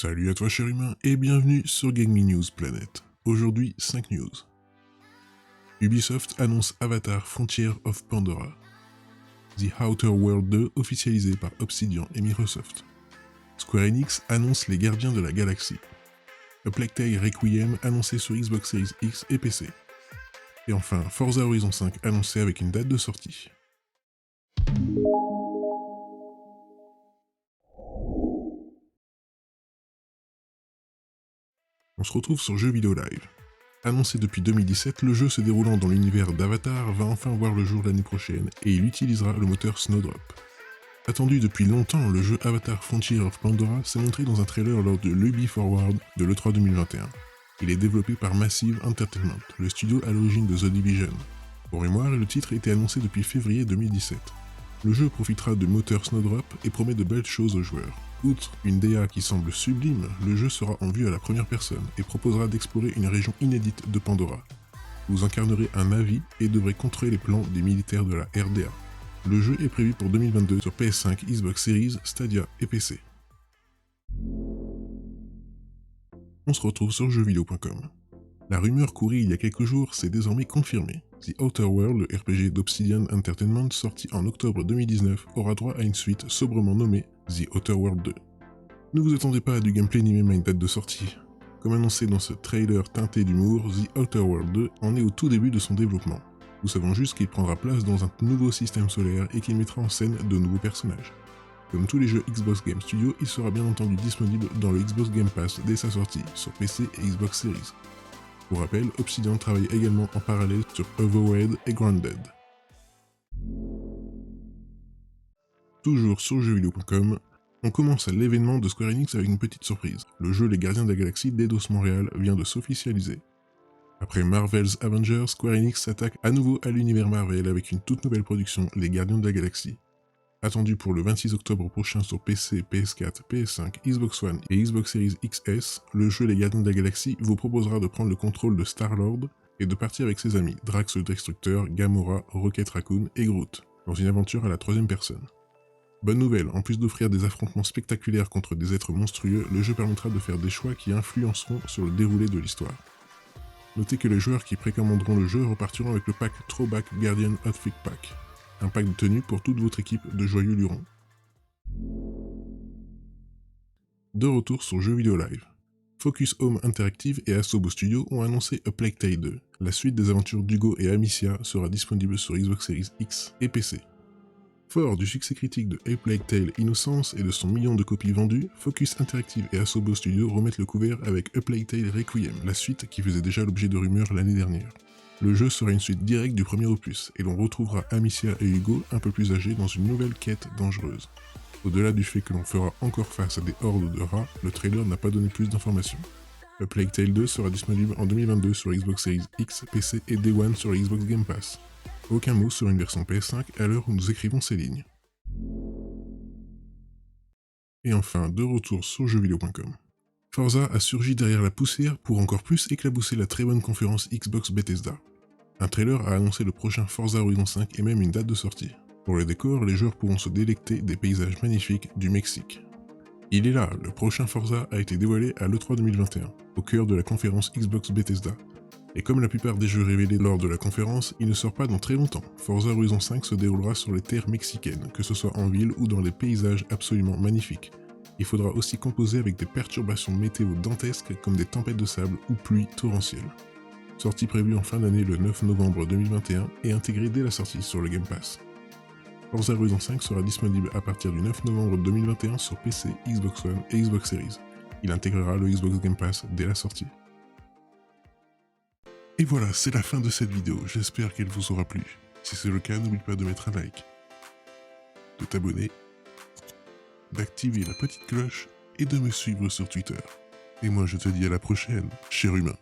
Salut à toi cher humain et bienvenue sur Gaming News Planet. Aujourd'hui 5 news. Ubisoft annonce Avatar Frontier of Pandora. The Outer World 2 officialisé par Obsidian et Microsoft. Square Enix annonce les Gardiens de la Galaxie. A Plague Tale Requiem annoncé sur Xbox Series X et PC. Et enfin Forza Horizon 5 annoncé avec une date de sortie. On se retrouve sur Jeux Vidéo Live. Annoncé depuis 2017, le jeu se déroulant dans l'univers d'Avatar va enfin voir le jour l'année prochaine et il utilisera le moteur Snowdrop. Attendu depuis longtemps, le jeu Avatar Frontier of Pandora s'est montré dans un trailer lors de l'Ubi Forward de l'E3 2021. Il est développé par Massive Entertainment, le studio à l'origine de The Division. Pour mémoire, le titre était annoncé depuis février 2017. Le jeu profitera du moteur Snowdrop et promet de belles choses aux joueurs. Outre une DA qui semble sublime, le jeu sera en vue à la première personne et proposera d'explorer une région inédite de Pandora. Vous incarnerez un Na'vi et devrez contrôler les plans des militaires de la RDA. Le jeu est prévu pour 2022 sur PS5, Xbox Series, Stadia et PC. On se retrouve sur jeuxvideo.com. La rumeur courie il y a quelques jours s'est désormais confirmée. The Outer World, le RPG d'Obsidian Entertainment sorti en octobre 2019, aura droit à une suite sobrement nommée The Outer World 2. Ne vous attendez pas à du gameplay ni même à une date de sortie. Comme annoncé dans ce trailer teinté d'humour, The Outer World 2 en est au tout début de son développement. Nous savons juste qu'il prendra place dans un nouveau système solaire et qu'il mettra en scène de nouveaux personnages. Comme tous les jeux Xbox Game Studios, il sera bien entendu disponible dans le Xbox Game Pass dès sa sortie sur PC et Xbox Series. Pour rappel, Obsidian travaille également en parallèle sur Overwhelmed et Grounded. Toujours sur jeuxvideo.com, on commence à l'événement de Square Enix avec une petite surprise. Le jeu Les Gardiens de la Galaxie d'Eidos Montréal vient de s'officialiser. Après Marvel's Avengers, Square Enix s'attaque à nouveau à l'univers Marvel avec une toute nouvelle production, Les Gardiens de la Galaxie. Attendu pour le 26 octobre prochain sur PC, PS4, PS5, Xbox One et Xbox Series XS, le jeu Les Gardiens de la Galaxie vous proposera de prendre le contrôle de Star-Lord et de partir avec ses amis Drax le Destructeur, Gamora, Rocket Raccoon et Groot, dans une aventure à la troisième personne. Bonne nouvelle, en plus d'offrir des affrontements spectaculaires contre des êtres monstrueux, le jeu permettra de faire des choix qui influenceront sur le déroulé de l'histoire. Notez que les joueurs qui précommanderont le jeu repartiront avec le pack Throwback Guardian Outfit Pack, un pack de tenues pour toute votre équipe de joyeux lurons. De retour sur Jeux Vidéo Live. Focus Home Interactive et Asobo Studio ont annoncé A Plague Tale 2. La suite des aventures d'Hugo et Amicia sera disponible sur Xbox Series X et PC. Fort du succès critique de A Plague Tale Innocence et de son million de copies vendues, Focus Interactive et Asobo Studio remettent le couvert avec A Plague Tale Requiem, la suite qui faisait déjà l'objet de rumeurs l'année dernière. Le jeu sera une suite directe du premier opus, et l'on retrouvera Amicia et Hugo un peu plus âgés dans une nouvelle quête dangereuse. Au-delà du fait que l'on fera encore face à des hordes de rats, le trailer n'a pas donné plus d'informations. A Plague Tale 2 sera disponible en 2022 sur Xbox Series X, PC et Day One sur Xbox Game Pass. Aucun mot sur une version PS5 à l'heure où nous écrivons ces lignes. Et enfin, de retour sur jeuxvideo.com. Forza a surgi derrière la poussière pour encore plus éclabousser la très bonne conférence Xbox Bethesda. Un trailer a annoncé le prochain Forza Horizon 5 et même une date de sortie. Pour le décor, les joueurs pourront se délecter des paysages magnifiques du Mexique. Il est là, le prochain Forza a été dévoilé à l'E3 2021, au cœur de la conférence Xbox Bethesda. Et comme la plupart des jeux révélés lors de la conférence, il ne sort pas dans très longtemps. Forza Horizon 5 se déroulera sur les terres mexicaines, que ce soit en ville ou dans des paysages absolument magnifiques. Il faudra aussi composer avec des perturbations météo dantesques comme des tempêtes de sable ou pluies torrentielles. Sortie prévue en fin d'année le 9 novembre 2021 et intégrée dès la sortie sur le Game Pass. Forza Horizon 5 sera disponible à partir du 9 novembre 2021 sur PC, Xbox One et Xbox Series. Il intégrera le Xbox Game Pass dès la sortie. Et voilà, c'est la fin de cette vidéo, j'espère qu'elle vous aura plu. Si c'est le cas, n'oublie pas de mettre un like, de t'abonner, d'activer la petite cloche et de me suivre sur Twitter. Et moi je te dis à la prochaine, cher humain.